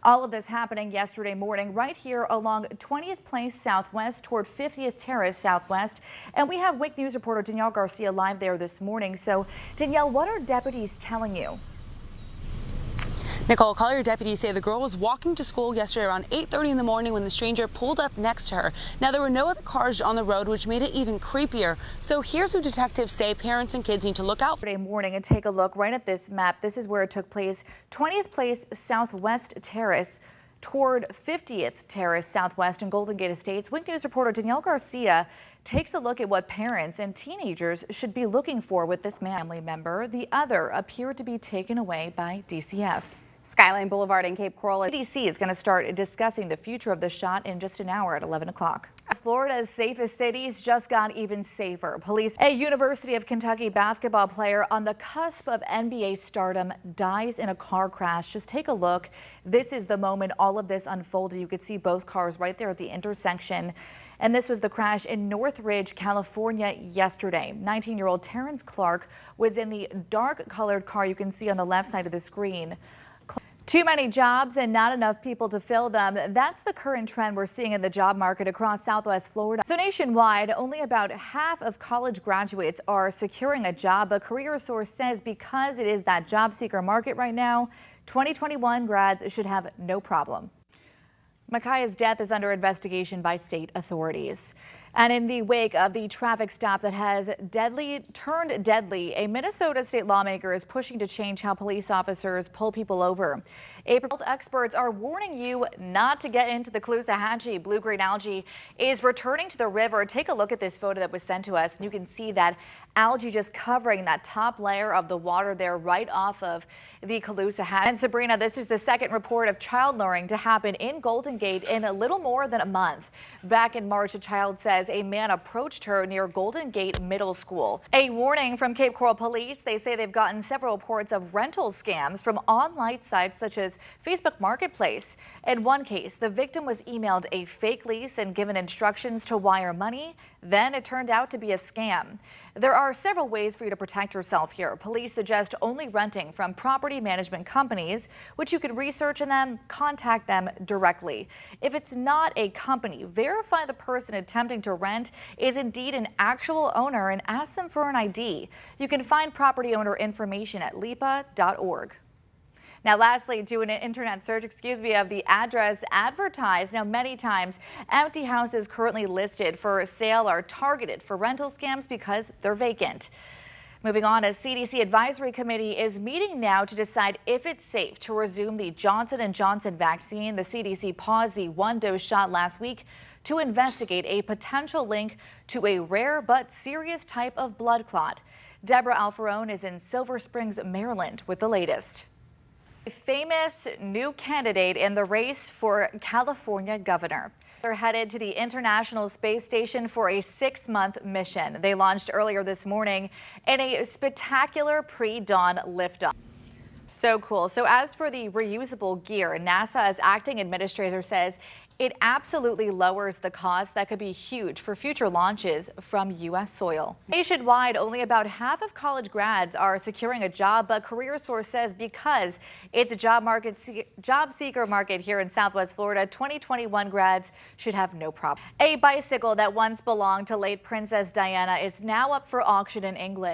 All of this happening yesterday morning right here along 20th Place Southwest toward 50th Terrace Southwest. And we have WIC News reporter Danielle Garcia live there this morning. So Danielle, what are deputies telling you? Nicole, Collier deputies say the girl was walking to school yesterday around 8:30 in the morning when the stranger pulled up next to her. Now, there were no other cars on the road, which made it even creepier. So here's what detectives say parents and kids need to look out for. Today morning, and take a look right at this map. This is where it took place. 20th Place Southwest Terrace toward 50th Terrace Southwest in Golden Gate Estates. WIC News reporter Danielle Garcia takes a look at what parents and teenagers should be looking for with this family member. The other appeared to be taken away by DCF. Skyline Boulevard in Cape Coral. CDC is going to start discussing the future of the shot in just an hour at 11 o'clock. Florida's safest cities just got even safer. Police, a University of Kentucky basketball player on the cusp of NBA stardom dies in a car crash. Just take a look. This is the moment all of this unfolded. You could see both cars right there at the intersection. And this was the crash in Northridge, California yesterday. 19-year-old Terrence Clark was in the dark colored car you can see on the left side of the screen. Too many jobs and not enough people to fill them. That's the current trend we're seeing in the job market across Southwest Florida. So nationwide, only about half of college graduates are securing a job. A career source says because it is that job seeker market right now, 2021 grads should have no problem. Micaiah's death is under investigation by state authorities. And in the wake of the traffic stop that has turned deadly, a Minnesota state lawmaker is pushing to change how police officers pull people over. Health experts are warning you not to get into the Caloosahatchee. Blue-green algae is returning to the river. Take a look at this photo that was sent to us, and you can see that algae just covering that top layer of the water there right off of the Caloosahatchee. And Sabrina, this is the second report of child luring to happen in Golden Gate in a little more than a month. Back in March, a child says a man approached her near Golden Gate Middle School. A warning from Cape Coral Police. They say they've gotten several reports of rental scams from online sites such as Facebook Marketplace. In one case, the victim was emailed a fake lease and given instructions to wire money. Then it turned out to be a scam. There are several ways for you to protect yourself here. Police suggest only renting from property management companies, which you can research and then contact them directly. If it's not a company, verify the person attempting to rent is indeed an actual owner and ask them for an ID. You can find property owner information at lipa.org. Now, lastly, do an internet search, of the address advertised. Now, many times, empty houses currently listed for sale are targeted for rental scams because they're vacant. Moving on, a CDC advisory committee is meeting now to decide if it's safe to resume the Johnson & Johnson vaccine. The CDC paused the one-dose shot last week to investigate a potential link to a rare but serious type of blood clot. Deborah Alfarone is in Silver Springs, Maryland with the latest. A famous new candidate in the race for California governor. They're headed to the International Space Station for a 6-month mission. They launched earlier this morning in a spectacular pre-dawn liftoff. So cool. So as for the reusable gear, NASA's acting administrator says it absolutely lowers the cost that could be huge for future launches from U.S. soil. Nationwide, only about half of college grads are securing a job, but Career Source says because it's a job seeker market here in Southwest Florida, 2021 grads should have no problem. A bicycle that once belonged to late Princess Diana is now up for auction in England.